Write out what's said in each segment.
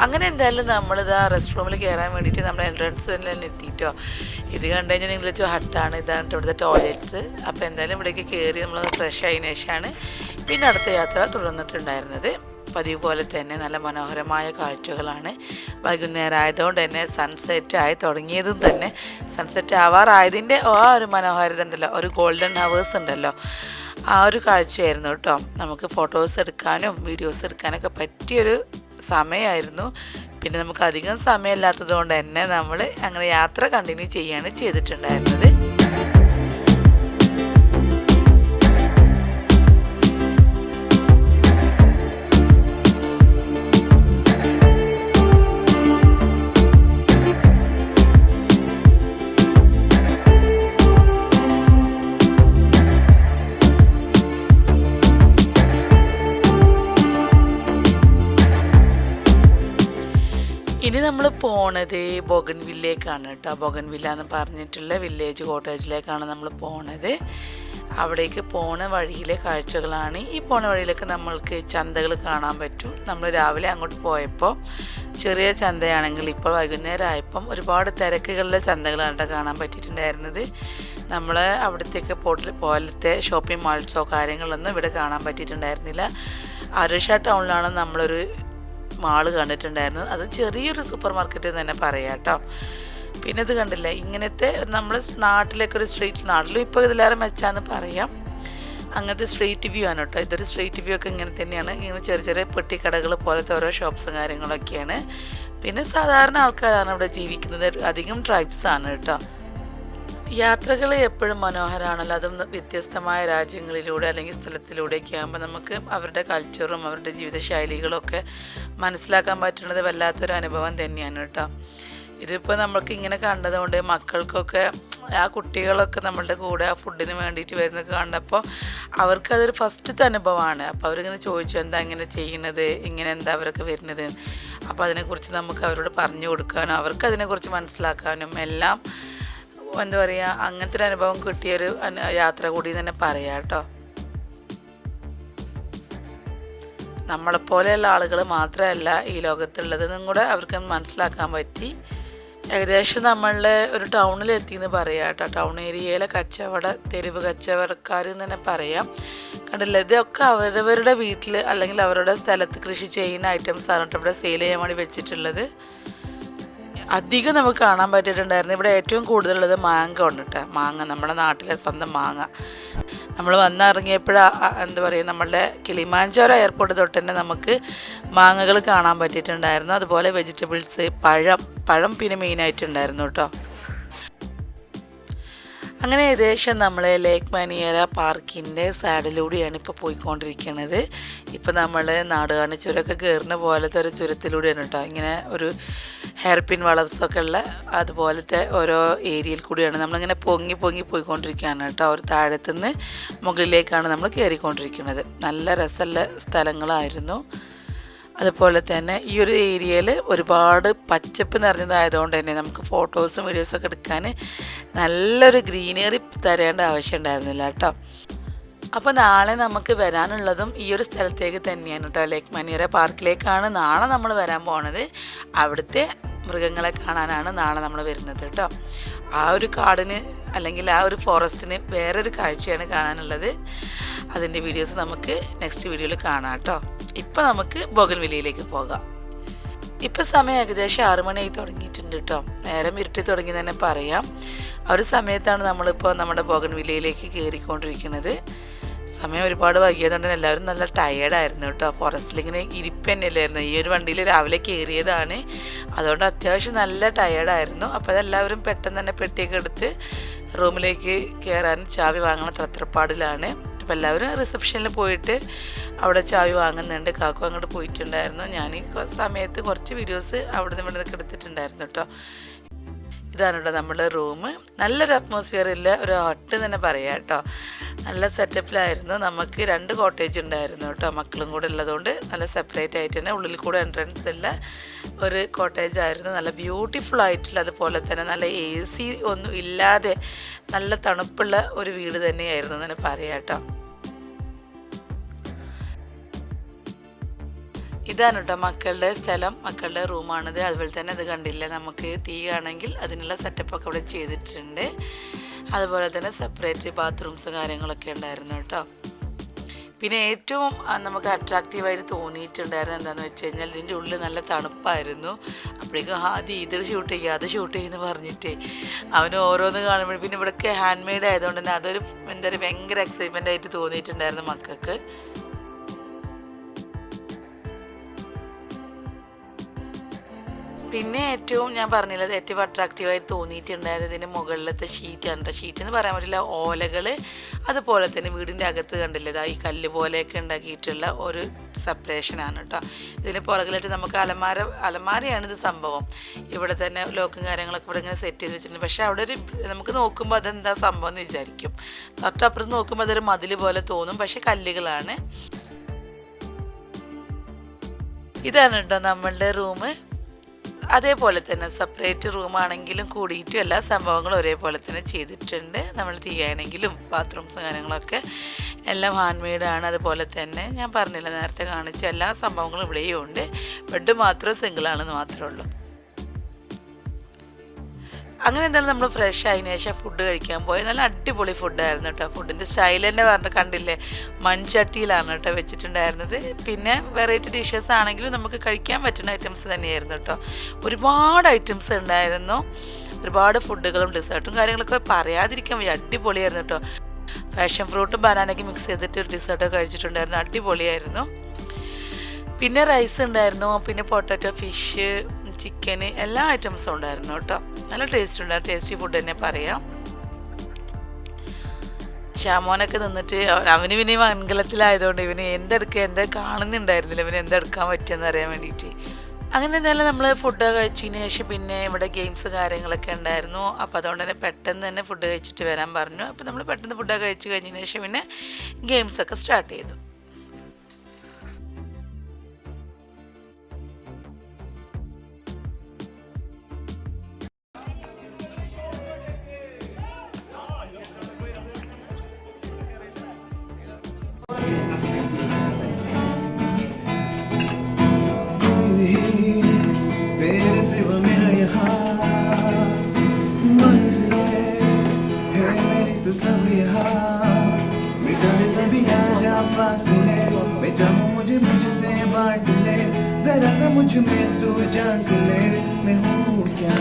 അങ്ങനെ എന്തായാലും നമ്മളിത് ആ റെസ്റ്റ് റൂമിൽ കയറാൻ വേണ്ടിയിട്ട് നമ്മുടെ എൻട്രൻസ് തന്നെ എത്തിയിട്ടോ. ഇത് കണ്ടു കഴിഞ്ഞാൽ നിങ്ങൾ വെച്ചാൽ ഹട്ടാണ്, ഇതാണ് ഇവിടുത്തെ ടോയ്ലറ്റ്സ്. അപ്പോൾ എന്തായാലും ഇവിടേക്ക് കയറി നമ്മളൊന്ന് ഫ്രഷ് ആയതിനു ശേഷമാണ് പിന്നെ അടുത്ത യാത്ര തുടർന്നിട്ടുണ്ടായിരുന്നത്. പതിവ് പോലെ തന്നെ നല്ല മനോഹരമായ കാഴ്ചകളാണ്. വൈകുന്നേരം ആയതുകൊണ്ട് തന്നെ സൺസെറ്റ് ആയി തുടങ്ങിയതും തന്നെ സൺസെറ്റ് ആവാറായതിൻ്റെ ആ ഒരു മനോഹാരിത ഉണ്ടല്ലോ, ഒരു ഗോൾഡൻ ഹവേഴ്സ് ഉണ്ടല്ലോ, ആ ഒരു കാഴ്ചയായിരുന്നു കേട്ടോ. നമുക്ക് ഫോട്ടോസ് എടുക്കാനും വീഡിയോസ് എടുക്കാനൊക്കെ പറ്റിയൊരു സമയമായിരുന്നു. പിന്നെ നമുക്ക് അധികം സമയമില്ലാത്തത് കൊണ്ട് തന്നെ നമ്മൾ അങ്ങനെ യാത്ര കണ്ടിന്യൂ ചെയ്യാണ് ചെയ്തിട്ടുണ്ടായിരുന്നത്. ഇനി നമ്മൾ പോണത് ബോഗൻവില്ലേക്കാണ് കേട്ടോ. ബോഗൻവില്ല എന്ന് പറഞ്ഞിട്ടുള്ള വില്ലേജ് കോട്ടേജിലേക്കാണ് നമ്മൾ പോണത്. അവിടേക്ക് പോണ വഴിയിലെ കാഴ്ചകളാണ്. ഈ പോണ വഴിയിലൊക്കെ നമ്മൾക്ക് ചന്തകൾ കാണാൻ പറ്റും. നമ്മൾ രാവിലെ അങ്ങോട്ട് പോയപ്പോൾ ചെറിയ ചന്തയാണെങ്കിൽ ഇപ്പോൾ വൈകുന്നേരം ആയപ്പം ഒരുപാട് തിരക്കുകളിലെ ചന്തകളാണ് കാണാൻ പറ്റിയിട്ടുണ്ടായിരുന്നത്. നമ്മൾ അവിടത്തേക്ക് പോലത്തെ ഷോപ്പിംഗ് മാൾസോ കാര്യങ്ങളൊന്നും ഇവിടെ കാണാൻ പറ്റിയിട്ടുണ്ടായിരുന്നില്ല. അരുഷ ടൗണിലാണ് നമ്മളൊരു മാള് കണ്ടിട്ടുണ്ടായിരുന്നത്. അത് ചെറിയൊരു സൂപ്പർ മാർക്കറ്റ് തന്നെ പറയാം കേട്ടോ. പിന്നെ ഇത് കണ്ടില്ല, ഇങ്ങനത്തെ നമ്മൾ നാട്ടിലേക്ക് ഒരു സ്ട്രീറ്റ്, നാട്ടിലും ഇപ്പോൾ ഇതിലേറെ മെച്ചാന്ന് പറയാം, അങ്ങനത്തെ സ്ട്രീറ്റ് വ്യൂ ആണ് കേട്ടോ. ഇതൊരു സ്ട്രീറ്റ് വ്യൂ ഒക്കെ ഇങ്ങനെ തന്നെയാണ്. ഇങ്ങനെ ചെറിയ ചെറിയ പെട്ടിക്കടകൾ പോലത്തെ ഓരോ ഷോപ്സും കാര്യങ്ങളൊക്കെയാണ്. പിന്നെ സാധാരണ ആൾക്കാരാണ് ഇവിടെ ജീവിക്കുന്നത്, അധികം ട്രൈബ്സാണ് കേട്ടോ. യാത്രകൾ എപ്പോഴും മനോഹരമാണല്ലോ, അതും വ്യത്യസ്തമായ രാജ്യങ്ങളിലൂടെ അല്ലെങ്കിൽ സ്ഥലത്തിലൂടെയൊക്കെ ആകുമ്പോൾ നമുക്ക് അവരുടെ കൾച്ചറും അവരുടെ ജീവിതശൈലികളൊക്കെ മനസ്സിലാക്കാൻ പറ്റുന്നത് വല്ലാത്തൊരു അനുഭവം തന്നെയാണ് കേട്ടോ. ഇതിപ്പോൾ നമ്മൾക്ക് ഇങ്ങനെ കണ്ടതുകൊണ്ട് മക്കൾക്കൊക്കെ, ആ കുട്ടികളൊക്കെ നമ്മളുടെ കൂടെ ആ ഫുഡിന് വേണ്ടിയിട്ട് വരുന്നത് കണ്ടപ്പോൾ അവർക്കതൊരു ഫസ്റ്റത്തെ അനുഭവമാണ്. അപ്പോൾ അവരിങ്ങനെ ചോദിച്ചു എന്താ ഇങ്ങനെ ചെയ്യുന്നത്, ഇങ്ങനെ എന്താ അവരൊക്കെ വരുന്നത്. അപ്പോൾ അതിനെക്കുറിച്ച് നമുക്ക് അവരോട് പറഞ്ഞു കൊടുക്കാനും അവർക്ക് അതിനെക്കുറിച്ച് മനസ്സിലാക്കാനും എല്ലാം എന്താ പറയുക, അങ്ങനത്തെ ഒരു അനുഭവം കിട്ടിയൊരു യാത്ര കൂടി തന്നെ പറയാം കേട്ടോ. നമ്മളെപ്പോലെയുള്ള ആളുകൾ മാത്രമല്ല ഈ ലോകത്തുള്ളതെന്നും കൂടെ അവർക്ക് മനസ്സിലാക്കാൻ പറ്റി. ഏകദേശം നമ്മളുടെ ഒരു ടൗണിലെത്തിയെന്ന് പറയാം കേട്ടോ. ടൗൺ ഏരിയയിലെ തെരുവ് കച്ചവടക്കാർ എന്ന് തന്നെ പറയാം. കണ്ടില്ല, ഇതൊക്കെ അവരവരുടെ വീട്ടിൽ അല്ലെങ്കിൽ അവരുടെ സ്ഥലത്ത് കൃഷി ചെയ്യുന്ന ഐറ്റംസാണ് കേട്ടോ ഇവിടെ സെയിൽ ചെയ്യാൻ വേണ്ടി വെച്ചിട്ടുള്ളത്. അധികം നമുക്ക് കാണാൻ പറ്റിയിട്ടുണ്ടായിരുന്നു. ഇവിടെ ഏറ്റവും കൂടുതലുള്ളത് മാങ്ങ ഉണ്ട് കേട്ടോ. മാങ്ങ, നമ്മുടെ നാട്ടിലെ സ്വന്തം മാങ്ങ. നമ്മൾ എന്താ പറയുക, നമ്മളുടെ കിളിമാഞ്ചോറ എയർപോർട്ട് തൊട്ട് തന്നെ നമുക്ക് മാങ്ങകൾ കാണാൻ പറ്റിയിട്ടുണ്ടായിരുന്നു. അതുപോലെ വെജിറ്റബിൾസ്, പഴം പിന്നെ മെയിനായിട്ടുണ്ടായിരുന്നു കേട്ടോ. അങ്ങനെ ഏകദേശം നമ്മൾ ലേക്ക് മാനിയര പാർക്കിൻ്റെ സൈഡിലൂടെയാണ് ഇപ്പോൾ പോയിക്കൊണ്ടിരിക്കുന്നത്. ഇപ്പോൾ നമ്മൾ നാടുകാണി ചുരമൊക്കെ കയറുന്ന പോലത്തെ ഒരു ചുരത്തിലൂടെയാണ് കേട്ടോ. ഇങ്ങനെ ഒരു ഹെയർ പിൻ വളവ്സൊക്കെ ഉള്ള അതുപോലത്തെ ഓരോ ഏരിയയിൽ കൂടിയാണ് നമ്മളിങ്ങനെ പൊങ്ങി പോയിക്കൊണ്ടിരിക്കുകയാണ് കേട്ടോ. ഒരു താഴത്തുനിന്ന് മുകളിലേക്കാണ് നമ്മൾ കയറിക്കൊണ്ടിരിക്കുന്നത്. നല്ല രസമുള്ള സ്ഥലങ്ങളായിരുന്നു. അതുപോലെ തന്നെ ഈ ഒരു ഏരിയയിൽ ഒരുപാട് പച്ചപ്പ് നിറഞ്ഞതായതുകൊണ്ട് തന്നെ നമുക്ക് ഫോട്ടോസും വീഡിയോസൊക്കെ എടുക്കാൻ നല്ലൊരു ഗ്രീനറി തരേണ്ട ആവശ്യം ഉണ്ടായിരുന്നില്ല കേട്ടോ. അപ്പോൾ നാളെ നമുക്ക് വരാനുള്ളതും ഈ ഒരു സ്ഥലത്തേക്ക് തന്നെയാണ് കേട്ടോ. ലേക്ക് മാനിയര പാർക്കിലേക്കാണ് നാളെ നമ്മൾ വരാൻ പോണത്. അവിടുത്തെ മൃഗങ്ങളെ കാണാനാണ് നാളെ നമ്മൾ വരുന്നത് കേട്ടോ. ആ ഒരു കാടിന് അല്ലെങ്കിൽ ആ ഒരു ഫോറസ്റ്റിന് വേറൊരു കാഴ്ചയാണ് കാണാനുള്ളത്. അതിൻ്റെ വീഡിയോസ് നമുക്ക് നെക്സ്റ്റ് വീഡിയോയിൽ കാണാം കേട്ടോ. ഇപ്പം നമുക്ക് ബോഗൻവില്ലയിലേക്ക് പോകാം. ഇപ്പം സമയം ഏകദേശം 6 മണിയായി തുടങ്ങിയിട്ടുണ്ട് കേട്ടോ. നേരം ഇരുട്ടി തുടങ്ങി തന്നെ പറയാം. ആ ഒരു സമയത്താണ് നമ്മളിപ്പോൾ നമ്മുടെ ബോഗൻവില്ലയിലേക്ക് കയറിക്കൊണ്ടിരിക്കുന്നത്. സമയം ഒരുപാട് വൈകിയതുകൊണ്ട് എല്ലാവരും നല്ല ടയേർഡായിരുന്നു കേട്ടോ. ഫോറസ്റ്റിലിങ്ങനെ ഇരിപ്പ് തന്നെയല്ലായിരുന്നു. ഈ ഒരു വണ്ടിയിൽ രാവിലെ കയറിയതാണ്, അതുകൊണ്ട് അത്യാവശ്യം നല്ല ടയേർഡായിരുന്നു. അപ്പോൾ അതെല്ലാവരും പെട്ടെന്ന് തന്നെ പെട്ടിയൊക്കെ എടുത്ത് റൂമിലേക്ക് കയറാൻ ചാവി വാങ്ങണ തത്രപ്പാടിലാണ്. അപ്പോൾ എല്ലാവരും റിസപ്ഷനിൽ പോയിട്ട് അവിടെ ചാവി വാങ്ങുന്നുണ്ട്. കാക്കു അങ്ങോട്ട് പോയിട്ടുണ്ടായിരുന്നു. ഞാൻ ഈ സമയത്ത് കുറച്ച് വീഡിയോസ് അവിടെ നിന്നൊക്കെ എടുത്തിട്ടുണ്ടായിരുന്നു കേട്ടോ. ഇതാണ് കേട്ടോ നമ്മുടെ റൂം. നല്ലൊരു അറ്റ്മോസ്ഫിയറില്ല, ഒരു ഹട്ട് തന്നെ പറയാം കേട്ടോ. നല്ല സെറ്റപ്പിലായിരുന്നു. നമുക്ക് 2 കോട്ടേജ് ഉണ്ടായിരുന്നു കേട്ടോ. മക്കളും കൂടെ ഉള്ളതുകൊണ്ട് നല്ല സെപ്പറേറ്റ് ആയിട്ട് തന്നെ ഉള്ളിൽ കൂടെ എൻട്രൻസ് ഉള്ള ഒരു കോട്ടേജ് ആയിരുന്നു. നല്ല ബ്യൂട്ടിഫുൾ ആയിട്ടുള്ള, അതുപോലെ തന്നെ നല്ല AC ഒന്നും ഇല്ലാതെ നല്ല തണുപ്പുള്ള ഒരു വീട് തന്നെയായിരുന്നു തന്നെ പറയാം കേട്ടോ. ഇതാണ് കേട്ടോ മക്കളുടെ സ്ഥലം, മക്കളുടെ റൂമാണിത്. അതുപോലെ തന്നെ അത് കണ്ടില്ല, നമുക്ക് തീ ആണെങ്കിൽ അതിനുള്ള സെറ്റപ്പൊക്കെ ഇവിടെ ചെയ്തിട്ടുണ്ട്. അതുപോലെ തന്നെ സെപ്പറേറ്റ് ബാത്റൂംസും കാര്യങ്ങളൊക്കെ ഉണ്ടായിരുന്നു കേട്ടോ. പിന്നെ ഏറ്റവും നമുക്ക് അട്രാക്റ്റീവായിട്ട് തോന്നിയിട്ടുണ്ടായിരുന്നു എന്താണെന്ന് വെച്ച് കഴിഞ്ഞാൽ ഇതിൻ്റെ ഉള്ളിൽ നല്ല തണുപ്പായിരുന്നു. അപ്പോഴേക്കും ആദ്യം ഇത് ഷൂട്ട് ചെയ്യുക അത് ഷൂട്ട് ചെയ്യുമെന്ന് പറഞ്ഞിട്ട് അവന് ഓരോന്ന് കാണുമ്പോൾ പിന്നെ ഇവിടെയൊക്കെ ഹാൻഡ് മെയ്ഡ് ആയതുകൊണ്ട് തന്നെ അതൊരു എന്താ പറയുക ഭയങ്കര എക്സൈറ്റ്മെൻ്റ് ആയിട്ട് തോന്നിയിട്ടുണ്ടായിരുന്നു മക്കൾക്ക്. പിന്നെ ഏറ്റവും ഞാൻ പറഞ്ഞില്ല ഏറ്റവും അട്രാക്റ്റീവായി തോന്നിയിട്ടുണ്ടായത് ഇതിൻ്റെ മുകളിലത്തെ ഷീറ്റാണ് കേട്ടോ. ഷീറ്റ് എന്ന് പറയാൻ പറ്റില്ല, ഓലകൾ. അതുപോലെ തന്നെ വീടിൻ്റെ അകത്ത് കണ്ടില്ല ഈ കല്ല് പോലെയൊക്കെ ഉണ്ടാക്കിയിട്ടുള്ള ഒരു സെപ്പറേഷനാണ് കേട്ടോ. ഇതിന് പുറകിലായിട്ട് നമുക്ക് അലമാരയാണിത് സംഭവം. ഇവിടെ തന്നെ ലോക്കും കാര്യങ്ങളൊക്കെ ഇവിടെ ഇങ്ങനെ സെറ്റ് ചെയ്ത് വെച്ചിട്ടുണ്ട്. പക്ഷേ അവിടെ ഒരു നമുക്ക് നോക്കുമ്പോൾ അതെന്താ സംഭവം എന്ന് വിചാരിക്കും. തൊട്ടപ്പുറത്ത് നോക്കുമ്പോൾ അതൊരു മതിൽ പോലെ തോന്നും, പക്ഷേ കല്ലുകളാണ്. ഇതാണ് കേട്ടോ നമ്മളുടെ റൂം. അതേപോലെ തന്നെ സെപ്പറേറ്റ് റൂമാണെങ്കിലും കൂടിയിട്ടും എല്ലാ സംഭവങ്ങളും ഒരേപോലെ തന്നെ ചെയ്തിട്ടുണ്ട്. നമ്മൾ തീയാണെങ്കിലും ബാത്റൂംസും കാര്യങ്ങളൊക്കെ എല്ലാം ഹാൻഡ് മെയ്ഡാണ്. അതുപോലെ തന്നെ ഞാൻ പറഞ്ഞില്ല നേരത്തെ കാണിച്ച എല്ലാ സംഭവങ്ങളും ഇവിടെയും ഉണ്ട്. ബെഡ് മാത്രം സിംഗിളാണെന്ന് മാത്രമേ ഉള്ളൂ. അങ്ങനെ എന്തായാലും നമ്മൾ ഫ്രഷ് ആയതിനു ശേഷം ഫുഡ് കഴിക്കാൻ പോയി. നല്ല അടിപൊളി ഫുഡായിരുന്നു കേട്ടോ. ഫുഡിൻ്റെ സ്റ്റൈൽ തന്നെ പറഞ്ഞിട്ട് കണ്ടില്ലേ, മൺചട്ടിയിലാണ് കേട്ടോ വെച്ചിട്ടുണ്ടായിരുന്നത്. പിന്നെ വെറൈറ്റി ഡിഷസ് ആണെങ്കിലും നമുക്ക് കഴിക്കാൻ പറ്റുന്ന ഐറ്റംസ് തന്നെയായിരുന്നു കേട്ടോ. ഒരുപാട് ഐറ്റംസ് ഉണ്ടായിരുന്നു, ഒരുപാട് ഫുഡുകളും ഡെസേർട്ടും കാര്യങ്ങളൊക്കെ പറയാതിരിക്കാൻ വയ്യ, അടിപൊളിയായിരുന്നു കേട്ടോ. പാഷൻ ഫ്രൂട്ടും ബനാനയൊക്കെ മിക്സ് ചെയ്തിട്ട് ഒരു ഡെസേർട്ടൊക്കെ കഴിച്ചിട്ടുണ്ടായിരുന്നു, അടിപൊളിയായിരുന്നു. പിന്നെ റൈസ് ഉണ്ടായിരുന്നു, പിന്നെ പൊട്ടാറ്റോ, ഫിഷ്, ചിക്കന്, എല്ലാ ഐറ്റംസും ഉണ്ടായിരുന്നു കേട്ടോ. നല്ല ടേസ്റ്റ് ഉണ്ടായിരുന്നു, ടേസ്റ്റി ഫുഡ് തന്നെ പറയാം. ഷാമോനൊക്കെ നിന്നിട്ട് അവന് പിന്നെ മംഗലത്തിലായതുകൊണ്ട് ഇവന് എന്തെടുക്കുക എന്താ കാണുന്നുണ്ടായിരുന്നില്ല, ഇവന് എന്തെടുക്കാൻ പറ്റുമെന്ന് അറിയാൻ വേണ്ടിയിട്ട്. അങ്ങനെ എന്തായാലും നമ്മൾ ഫുഡ് കഴിച്ചതിന് ശേഷം പിന്നെ ഇവിടെ ഗെയിംസ് കാര്യങ്ങളൊക്കെ ഉണ്ടായിരുന്നു. അപ്പോൾ അതുകൊണ്ട് തന്നെ പെട്ടെന്ന് തന്നെ ഫുഡ് കഴിച്ചിട്ട് വരാൻ പറഞ്ഞു. അപ്പോൾ നമ്മൾ പെട്ടെന്ന് ഫുഡൊക്കെ കഴിച്ച് കഴിഞ്ഞതിന് ശേഷം പിന്നെ ഗെയിംസൊക്കെ സ്റ്റാർട്ട് ചെയ്തു. मुझसे बांट ले जरा सा मुझ में तू झांक ले, मैं हूँ क्या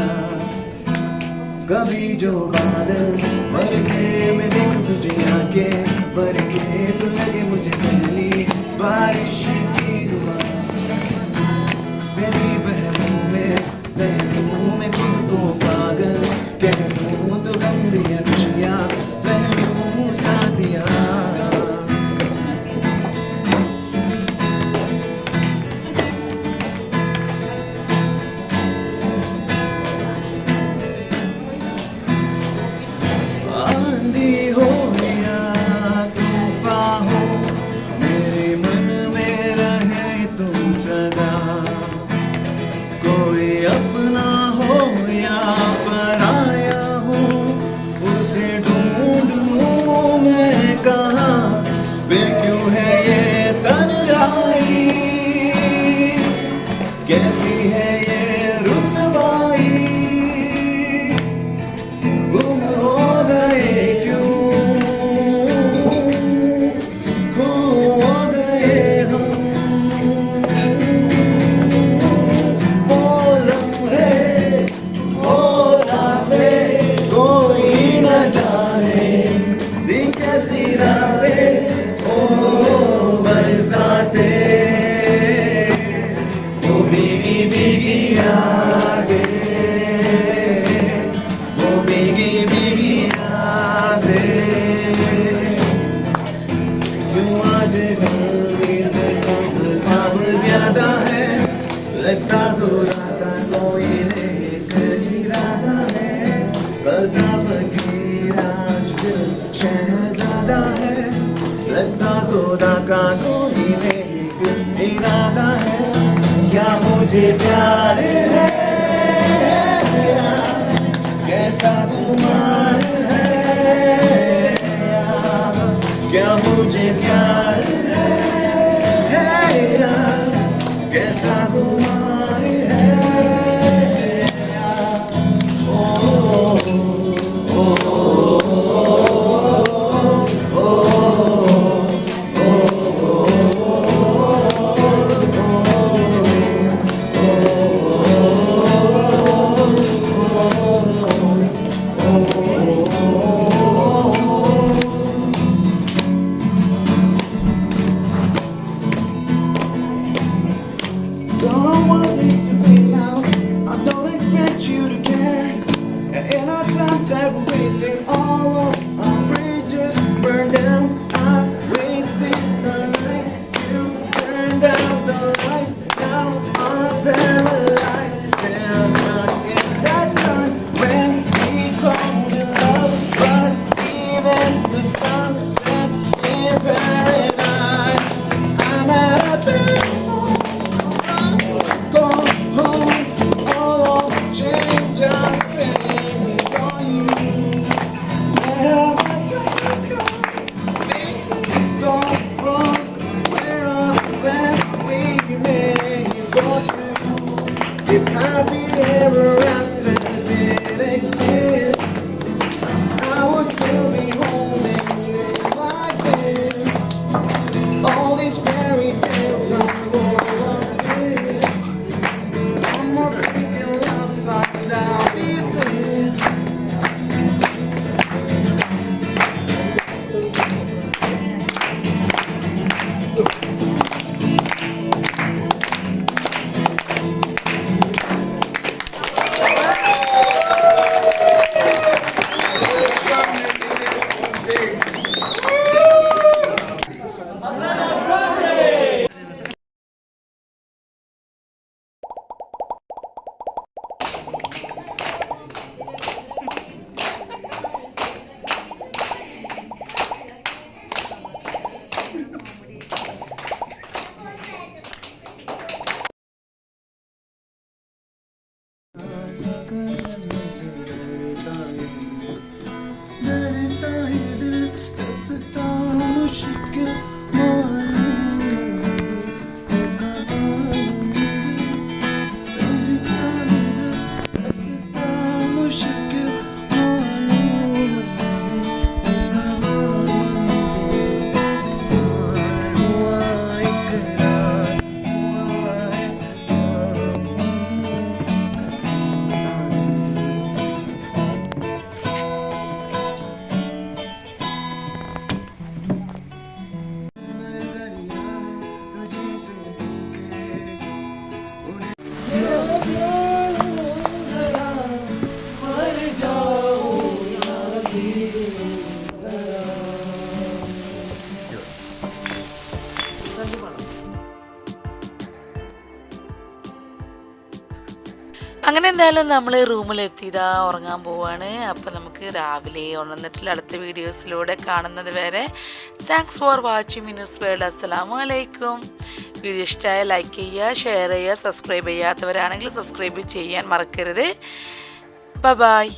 कभी जो बादल बरसे मैं देख तुझे आके भर के तो लगे मुझे पहली बारिश की दुआ, मेरी बहनों में ज़हनों में खुद को पागल कह दूँ तो गंदियाँ खुशियाँ ज़हनों साथियाँ. कैसी है ये रुसवाई, गुम हो गए क्यों, खो गए हम, वो लम्हे वो रातें कोई न जाने, दिन कैसी रातें ओ बरसातें, लगता तो राता कोई लेकर इरादा है, कलता फकीर आज दिल शहजादा है, लगता खुदा का कोई लेकर इरादा है, क्या मुझे प्यार है कैसा गुमान है, क्या मुझे प्यार है And our times that we're wasting, all of our bridges burned down. I wasted the night, you turned out the lights. Now I'm paralyzed. Sounds like that time when we called it love, but even the sun sets in paradise. I'm at a bed, go home, all the change I'm spending on you. Where my time's gone, it's all wrong. Where are the last we made you go through? If happy ever after did exist, I would still be holding you like this. All these fairy tales are full of this. One more freaking love song and I'll be there. അങ്ങനെ എന്തായാലും നമ്മൾ റൂമിലെത്തിയതാ ഉറങ്ങാൻ പോവാണ്. അപ്പോൾ നമുക്ക് രാവിലെ ഉണർന്നിട്ടുള്ള അടുത്ത വീഡിയോസിലൂടെ കാണുന്നത് വരെ thanks for watching Minu's world. അസ്സലാമു അലൈക്കും. വീഡിയോ ഇഷ്ടമായ ലൈക്ക് ചെയ്യുക, ഷെയർ ചെയ്യുക, സബ്സ്ക്രൈബ് ചെയ്യാത്തവരാണെങ്കിൽ സബ്സ്ക്രൈബ് ചെയ്യാൻ മറക്കരുത്. ബൈ.